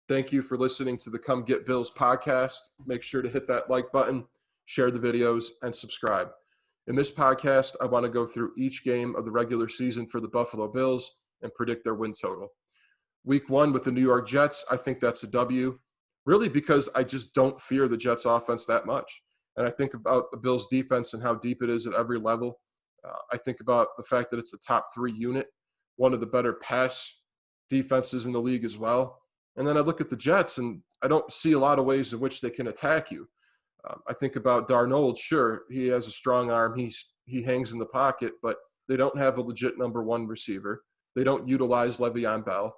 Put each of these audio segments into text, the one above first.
Thank you for listening to the Come Get Bills podcast. Make sure to hit that like button, share the videos, and subscribe. In this podcast, I want to go through each game of the regular season for the Buffalo Bills and predict their win total. Week 1 with the New York Jets, I think that's a W, really because I just don't fear the Jets offense that much. And I think about the Bills defense and how deep it is at every level. I think about the fact that it's a top 3 unit, one of the better pass defenses in the league as well. And then I look at the Jets, and I don't see a lot of ways in which they can attack you. I think about Darnold. Sure, he has a strong arm. He hangs in the pocket, but they don't have a legit number 1 receiver. They don't utilize Le'Veon Bell.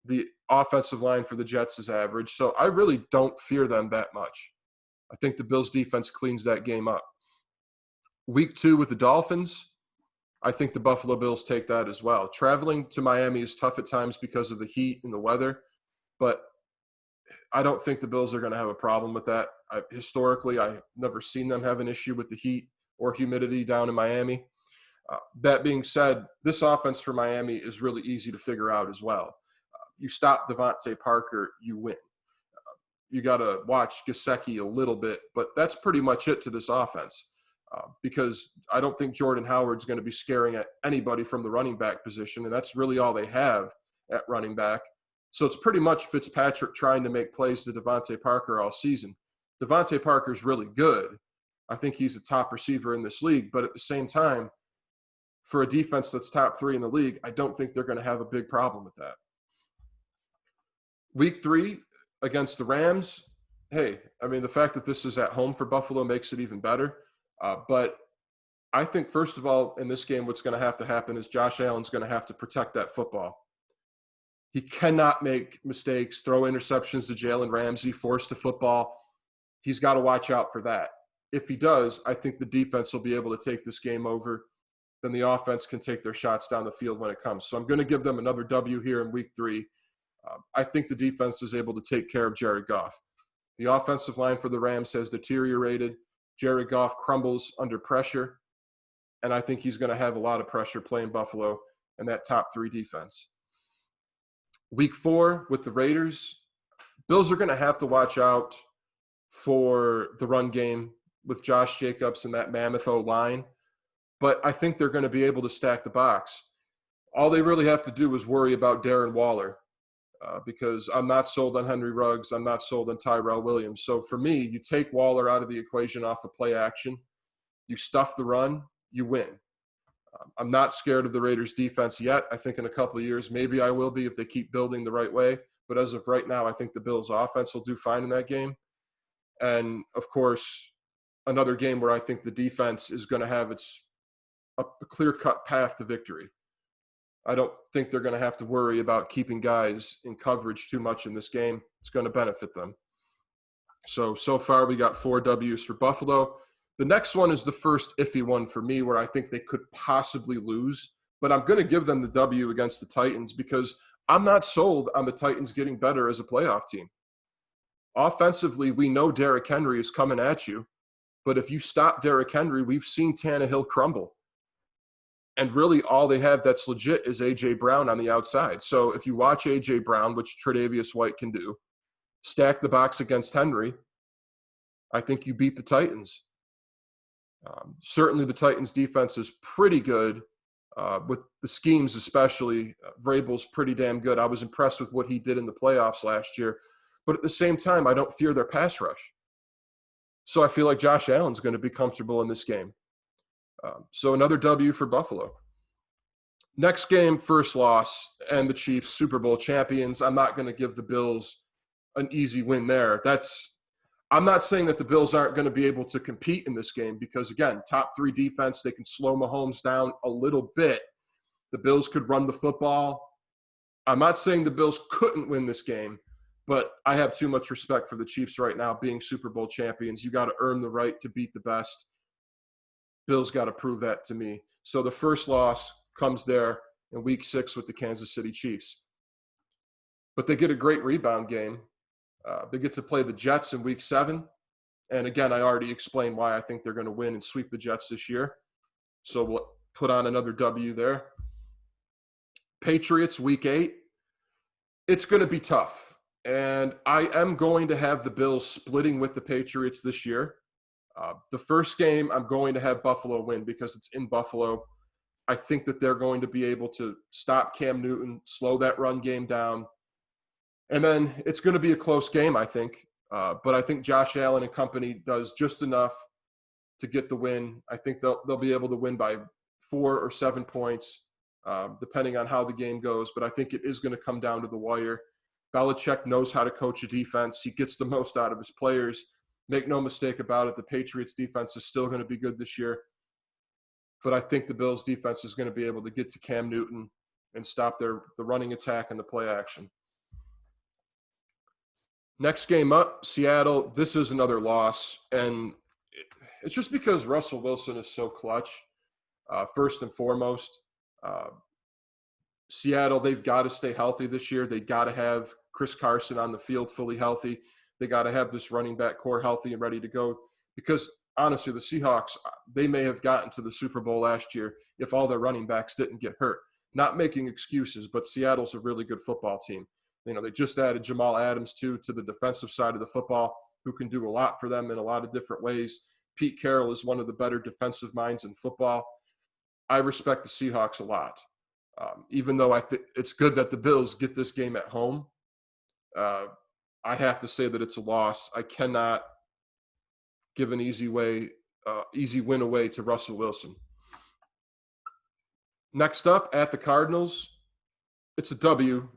The offensive line for the Jets is average, so I really don't fear them that much. I think the Bills' defense cleans that game up. Week 2 with the Dolphins, I think the Buffalo Bills take that as well. Traveling to Miami is tough at times because of the heat and the weather, but I don't think the Bills are going to have a problem with that. Historically, I've never seen them have an issue with the heat or humidity down in Miami. That being said, this offense for Miami is really easy to figure out as well. You stop Devontae Parker, you win. You got to watch Gesicki a little bit, but that's pretty much it to this offense. Because I don't think Jordan Howard's going to be scaring at anybody from the running back position, and that's really all they have at running back. So it's pretty much Fitzpatrick trying to make plays to Devontae Parker all season. Devontae Parker's really good. I think he's a top receiver in this league, but at the same time, for a defense that's top 3 in the league, I don't think they're going to have a big problem with that. Week 3 against the Rams, hey, I mean, the fact that this is at home for Buffalo makes it even better. But I think, first of all, in this game, what's going to happen is Josh Allen's going to have to protect that football. He cannot make mistakes, throw interceptions to Jalen Ramsey, force the football. He's got to watch out for that. If he does, I think the defense will be able to take this game over. Then the offense can take their shots down the field when it comes. So I'm going to give them another W here in week 3. I think the defense is able to take care of Jared Goff. The offensive line for the Rams has deteriorated. Jared Goff crumbles under pressure, and I think he's going to have a lot of pressure playing Buffalo and that top 3 defense. Week 4 with the Raiders, Bills are going to have to watch out for the run game with Josh Jacobs and that mammoth O-line, but I think they're going to be able to stack the box. All they really have to do is worry about Darren Waller, because I'm not sold on Henry Ruggs. I'm not sold on Tyrell Williams. So for me, you take Waller out of the equation off of play action, you stuff the run, you win. I'm not scared of the Raiders defense yet. I think in a couple of years, maybe I will be if they keep building the right way. But as of right now, I think the Bills offense will do fine in that game. And of course, another game where I think the defense is going to have a clear-cut path to victory. I don't think they're going to have to worry about keeping guys in coverage too much in this game. It's going to benefit them. So far we got 4 W's for Buffalo. The next one is the first iffy one for me where I think they could possibly lose. But I'm going to give them the W against the Titans because I'm not sold on the Titans getting better as a playoff team. Offensively, we know Derrick Henry is coming at you. But if you stop Derrick Henry, we've seen Tannehill crumble. And really all they have that's legit is A.J. Brown on the outside. So if you watch A.J. Brown, which Tre'Davious White can do, stack the box against Henry, I think you beat the Titans. Certainly the Titans' defense is pretty good, with the schemes especially. Vrabel's pretty damn good. I was impressed with what he did in the playoffs last year. But at the same time, I don't fear their pass rush. So I feel like Josh Allen's going to be comfortable in this game. So another W for Buffalo. Next game, first loss, and the Chiefs, Super Bowl champions. I'm not going to give the Bills an easy win there. I'm not saying that the Bills aren't going to be able to compete in this game because, again, top 3 defense, they can slow Mahomes down a little bit. The Bills could run the football. I'm not saying the Bills couldn't win this game, but I have too much respect for the Chiefs right now being Super Bowl champions. You got to earn the right to beat the best. Bills got to prove that to me. So the first loss comes there in week 6 with the Kansas City Chiefs. But they get a great rebound game. They get to play the Jets in week 7. And again, I already explained why I think they're going to win and sweep the Jets this year. So we'll put on another W there. Patriots week 8. It's going to be tough. And I am going to have the Bills splitting with the Patriots this year. The first game, I'm going to have Buffalo win because it's in Buffalo. I think that they're going to be able to stop Cam Newton, slow that run game down. And then it's going to be a close game, I think. But I think Josh Allen and company does just enough to get the win. I think they'll be able to win by 4 or 7 points, depending on how the game goes. But I think it is going to come down to the wire. Belichick knows how to coach a defense. He gets the most out of his players. Make no mistake about it, the Patriots defense is still going to be good this year. But I think the Bills defense is going to be able to get to Cam Newton and stop the running attack and the play action. Next game up, Seattle. This is another loss. And it's just because Russell Wilson is so clutch, first and foremost. Seattle, they've got to stay healthy this year. They got to have Chris Carson on the field fully healthy. They got to have this running back core healthy and ready to go. Because, honestly, the Seahawks, they may have gotten to the Super Bowl last year if all their running backs didn't get hurt. Not making excuses, but Seattle's a really good football team. You know, they just added Jamal Adams, too, to the defensive side of the football, who can do a lot for them in a lot of different ways. Pete Carroll is one of the better defensive minds in football. I respect the Seahawks a lot. Even though it's good that the Bills get this game at home, I have to say that it's a loss. I cannot give an easy win away to Russell Wilson. Next up, at the Cardinals, it's a W.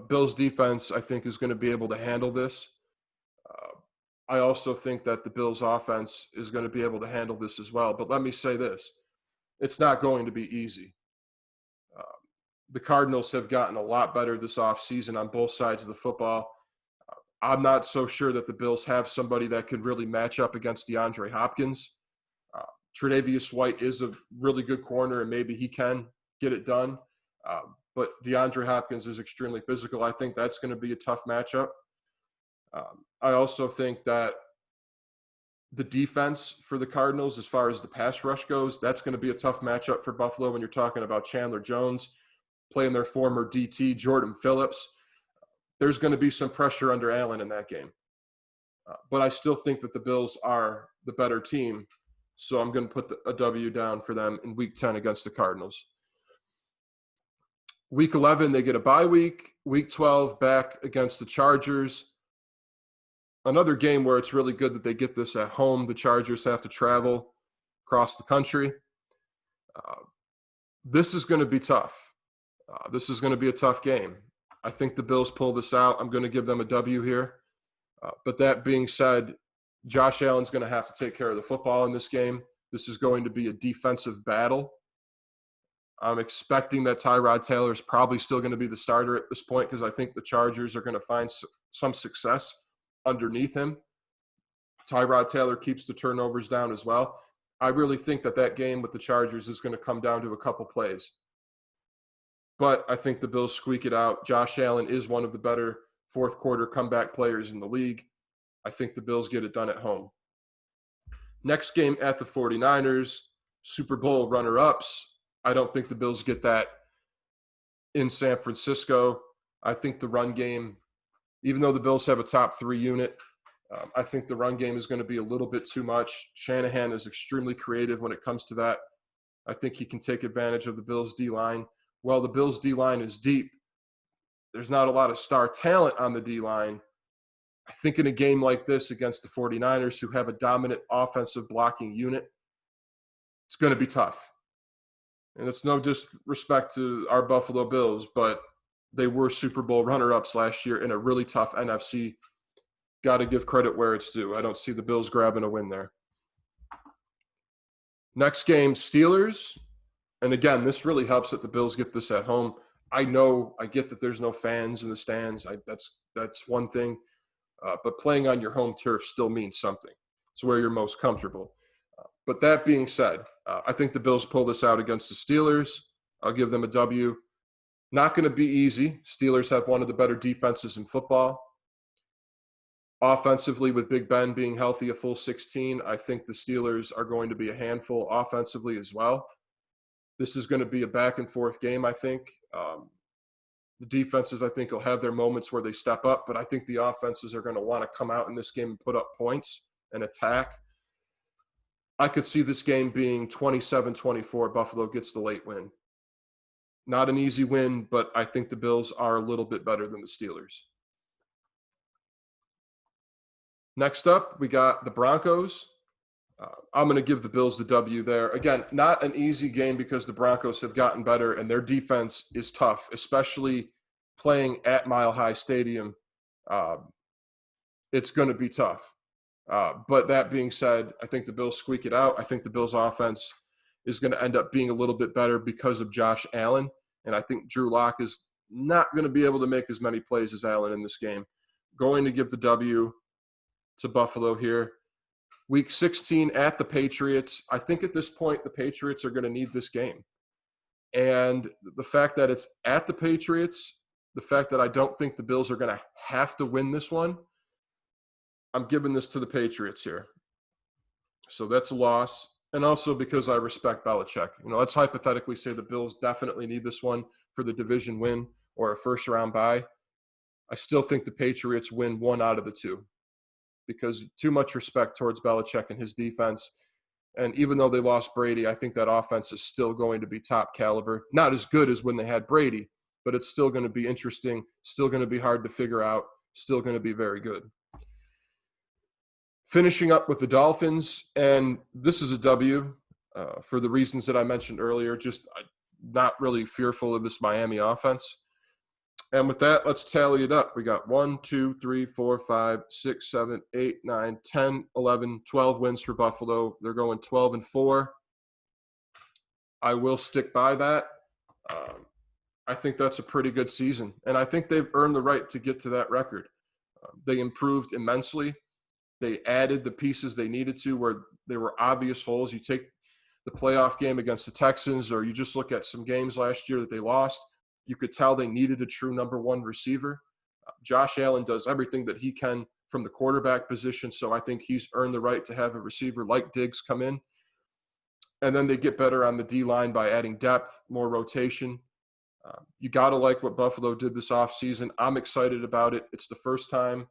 Bills defense, I think, is going to be able to handle this. I also think that the Bills offense is going to be able to handle this as well. But let me say this. It's not going to be easy. The Cardinals have gotten a lot better this offseason on both sides of the football. I'm not so sure that the Bills have somebody that can really match up against DeAndre Hopkins. Tre'Davious White is a really good corner, and maybe he can get it done. But DeAndre Hopkins is extremely physical. I think that's going to be a tough matchup. I also think that the defense for the Cardinals, as far as the pass rush goes, that's going to be a tough matchup for Buffalo when you're talking about Chandler Jones playing their former DT, Jordan Phillips. There's going to be some pressure under Allen in that game. But I still think that the Bills are the better team, so I'm going to put a W down for them in Week 10 against the Cardinals. Week 11, they get a bye week. Week 12, back against the Chargers. Another game where it's really good that they get this at home. The Chargers have to travel across the country. This is going to be tough. This is going to be a tough game. I think the Bills pull this out. I'm going to give them a W here. But that being said, Josh Allen's going to have to take care of the football in this game. This is going to be a defensive battle. I'm expecting that Tyrod Taylor is probably still going to be the starter at this point because I think the Chargers are going to find some success underneath him. Tyrod Taylor keeps the turnovers down as well. I really think that game with the Chargers is going to come down to a couple plays. But I think the Bills squeak it out. Josh Allen is one of the better fourth quarter comeback players in the league. I think the Bills get it done at home. Next game at the 49ers, Super Bowl runner-ups. I don't think the Bills get that in San Francisco. I think the run game, even though the Bills have a top 3 unit, I think the run game is going to be a little bit too much. Shanahan is extremely creative when it comes to that. I think he can take advantage of the Bills' D-line. Well, the Bills' D-line is deep. There's not a lot of star talent on the D-line. I think in a game like this against the 49ers, who have a dominant offensive blocking unit, it's going to be tough. And it's no disrespect to our Buffalo Bills, but they were Super Bowl runner-ups last year in a really tough NFC. Got to give credit where it's due. I don't see the Bills grabbing a win there. Next game, Steelers. And again, this really helps that the Bills get this at home. I get that there's no fans in the stands. That's one thing. But playing on your home turf still means something. It's where you're most comfortable. But that being said, I think the Bills pull this out against the Steelers. I'll give them a W. Not going to be easy. Steelers have one of the better defenses in football. Offensively, with Big Ben being healthy, a full 16, I think the Steelers are going to be a handful offensively as well. This is going to be a back-and-forth game, I think. The defenses, I think, will have their moments where they step up, but I think the offenses are going to want to come out in this game and put up points and attack. I could see this game being 27-24. Buffalo gets the late win. Not an easy win, but I think the Bills are a little bit better than the Steelers. Next up, we got the Broncos. I'm going to give the Bills the W there. Again, not an easy game because the Broncos have gotten better and their defense is tough, especially playing at Mile High Stadium. It's going to be tough. But that being said, I think the Bills squeak it out. I think the Bills offense is going to end up being a little bit better because of Josh Allen. And I think Drew Lock is not going to be able to make as many plays as Allen in this game. Going to give the W to Buffalo here. Week 16 at the Patriots. I think at this point, the Patriots are going to need this game. And the fact that it's at the Patriots, the fact that I don't think the Bills are going to have to win this one, I'm giving this to the Patriots here. So that's a loss. And also because I respect Belichick. Let's hypothetically say the Bills definitely need this one for the division win or a first-round bye. I still think the Patriots win one out of the two because too much respect towards Belichick and his defense. And even though they lost Brady, I think that offense is still going to be top caliber. Not as good as when they had Brady, but it's still going to be interesting, still going to be hard to figure out, still going to be very good. Finishing up with the Dolphins, and this is a W for the reasons that I mentioned earlier, just not really fearful of this Miami offense. And with that, let's tally it up. We got 1, 2, 3, 4, 5, 6, 7, 8, 9, 10, 11, 12 wins for Buffalo. They're going 12-4. I will stick by that. I think that's a pretty good season, and I think they've earned the right to get to that record. They improved immensely. They added the pieces they needed to where there were obvious holes. You take the playoff game against the Texans, or you just look at some games last year that they lost. You could tell they needed a true number one receiver. Josh Allen does everything that he can from the quarterback position, so I think he's earned the right to have a receiver like Diggs come in. And then they get better on the D-line by adding depth, more rotation. You got to like what Buffalo did this offseason. I'm excited about it. It's the first time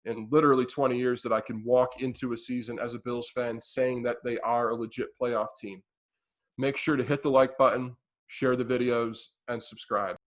in literally 20 years that I can walk into a season as a Bills fan saying that they are a legit playoff team. Make sure to hit the like button, share the videos, and subscribe.